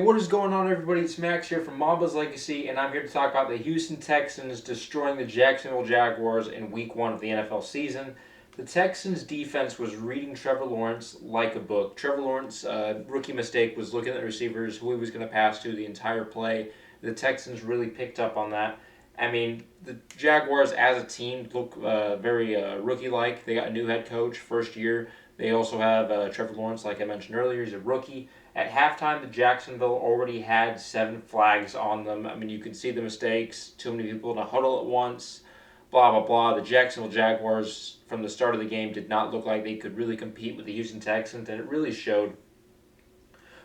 what is going on, everybody? It's Max here from Mamba's Legacy, and I'm here to talk about the Houston Texans destroying the Jacksonville Jaguars in Week 1 of the NFL season. The Texans' defense was reading Trevor Lawrence like a book. Trevor Lawrence, rookie mistake, was looking at the receivers, who he was going to pass to the entire play. The Texans really picked up on that. I mean, the Jaguars as a team look very rookie-like. They got a new head coach, first year. They also have Trevor Lawrence, like I mentioned earlier. He's a rookie. At halftime, the Jacksonville already had 7 flags on them. I mean, you could see the mistakes. Too many people in a huddle at once. Blah, blah, blah. The Jacksonville Jaguars, from the start of the game, did not look like they could really compete with the Houston Texans, and it really showed.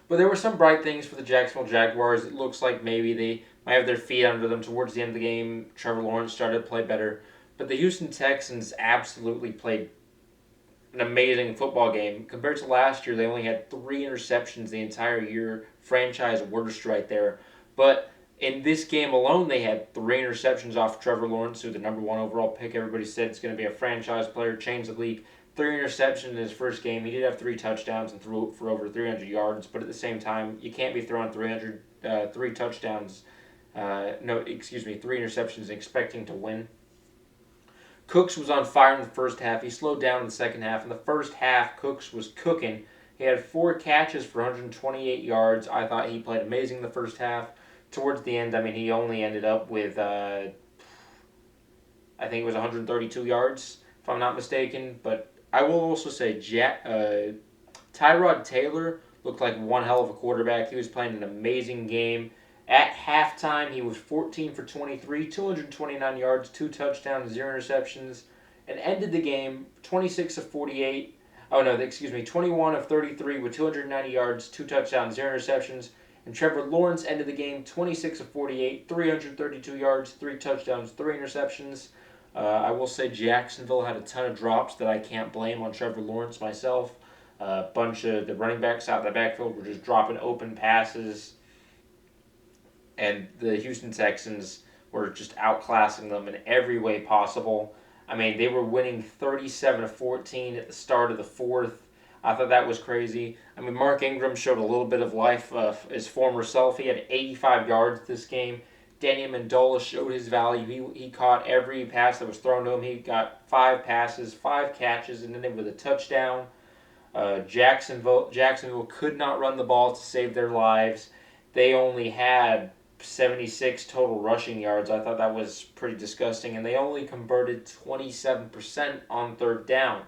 But there were some bright things for the Jacksonville Jaguars. It looks like maybe they might have their feet under them towards the end of the game. Trevor Lawrence started to play better. But the Houston Texans absolutely played an amazing football game. Compared to last year, they only had 3 interceptions the entire year. Franchise worst right there. But in this game alone, they had 3 interceptions off Trevor Lawrence, who's the number 1 overall pick. Everybody said it's going to be a franchise player, change the league. 3 interceptions in his first game. He did have 3 touchdowns and threw for over 300 yards, but at the same time, you can't be throwing 3 touchdowns. 3 interceptions and expecting to win. Cooks was on fire in the first half. He slowed down in the second half. In the first half, Cooks was cooking. He had 4 catches for 128 yards. I thought he played amazing in the first half. Towards the end, I mean, he only ended up with, I think it was 132 yards, if I'm not mistaken. But I will also say Tyrod Taylor looked like one hell of a quarterback. He was playing an amazing game. At halftime, he was 14 for 23, 229 yards, 2 touchdowns, 0 interceptions, and ended the game 26 of 48. 21 of 33 with 290 yards, 2 touchdowns, 0 interceptions. And Trevor Lawrence ended the game 26 of 48, 332 yards, 3 touchdowns, 3 interceptions. I will say Jacksonville had a ton of drops that I can't blame on Trevor Lawrence myself. A bunch of the running backs out in the backfield were just dropping open passes. And the Houston Texans were just outclassing them in every way possible. I mean, they were winning 37-14 at the start of the fourth. I thought that was crazy. I mean, Mark Ingram showed a little bit of life of his former self. He had 85 yards this game. Danny Amendola showed his value. He caught every pass that was thrown to him. He got 5 passes, 5 catches, and then with a touchdown. Jacksonville could not run the ball to save their lives. They only had 76 total rushing yards. I thought that was pretty disgusting. And they only converted 27% on third down.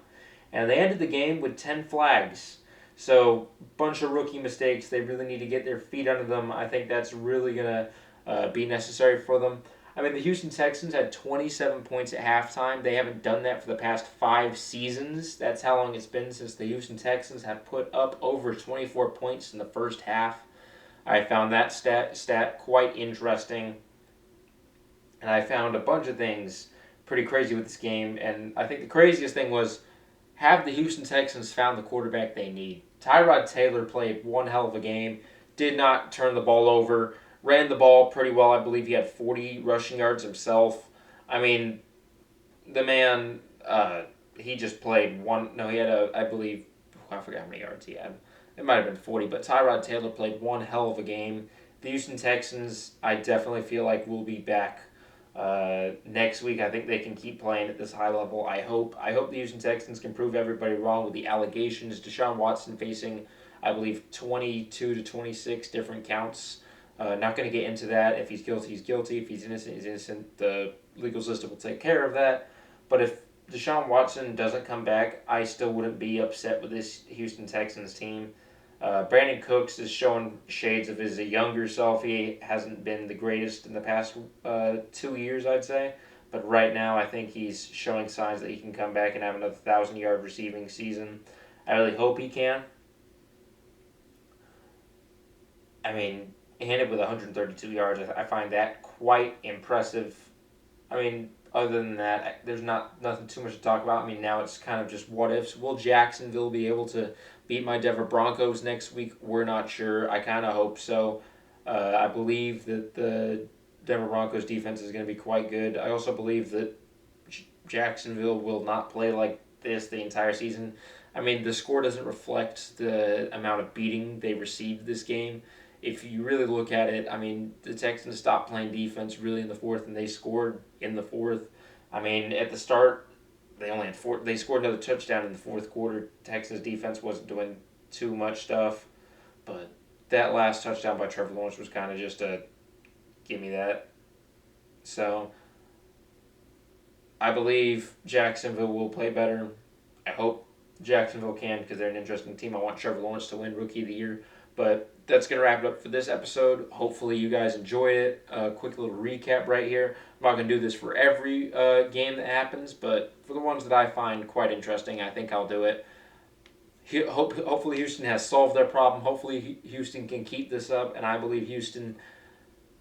And they ended the game with 10 flags. So, bunch of rookie mistakes. They really need to get their feet under them. I think that's really going to be necessary for them. I mean, the Houston Texans had 27 points at halftime. They haven't done that for the past 5 seasons. That's how long it's been since the Houston Texans have put up over 24 points in the first half. I found that stat quite interesting, and I found a bunch of things pretty crazy with this game, and I think the craziest thing was, have the Houston Texans found the quarterback they need? Tyrod Taylor played one hell of a game, did not turn the ball over, ran the ball pretty well. I believe he had 40 rushing yards himself. I mean, the man, he just played I forgot how many yards he had. It might have been 40, but Tyrod Taylor played one hell of a game. The Houston Texans, I definitely feel like will be back next week. I think they can keep playing at this high level. I hope the Houston Texans can prove everybody wrong with the allegations. Deshaun Watson facing, I believe, 22 to 26 different counts. Not going to get into that. If he's guilty, he's guilty. If he's innocent, he's innocent. The legal system will take care of that. But if Deshaun Watson doesn't come back, I still wouldn't be upset with this Houston Texans team. Brandon Cooks is showing shades of his younger self. He hasn't been the greatest in the past 2 years, I'd say. But right now, I think he's showing signs that he can come back and have another 1,000-yard receiving season. I really hope he can. I mean, he ended with 132 yards. I find that quite impressive. I mean, other than that, there's nothing too much to talk about. I mean, now it's kind of just what ifs. Will Jacksonville be able to beat my Denver Broncos next week? We're not sure. I kind of hope so. I believe that the Denver Broncos defense is going to be quite good. I also believe that Jacksonville will not play like this the entire season. I mean, the score doesn't reflect the amount of beating they received this game. if you really look at it, I mean, the Texans stopped playing defense really in the fourth, and they scored in the fourth. I mean, at the start, they only had four. They scored another touchdown in the fourth quarter. Texans defense wasn't doing too much stuff, but that last touchdown by Trevor Lawrence was kind of just a give me that. So I believe Jacksonville will play better. I hope Jacksonville can because they're an interesting team. I want Trevor Lawrence to win Rookie of the Year. But that's going to wrap it up for this episode. Hopefully you guys enjoyed it. A quick little recap right here. I'm not going to do this for every game that happens, but for the ones that I find quite interesting, I think I'll do it. Hopefully Houston has solved their problem. Hopefully Houston can keep this up, and I believe Houston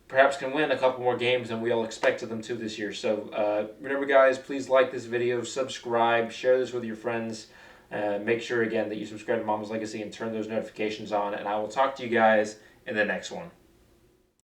perhaps can win a couple more games than we all expected them to this year. So remember, guys, please like this video, subscribe, share this with your friends. Make sure, again, that you subscribe to Mama's Legacy and turn those notifications on. And I will talk to you guys in the next one.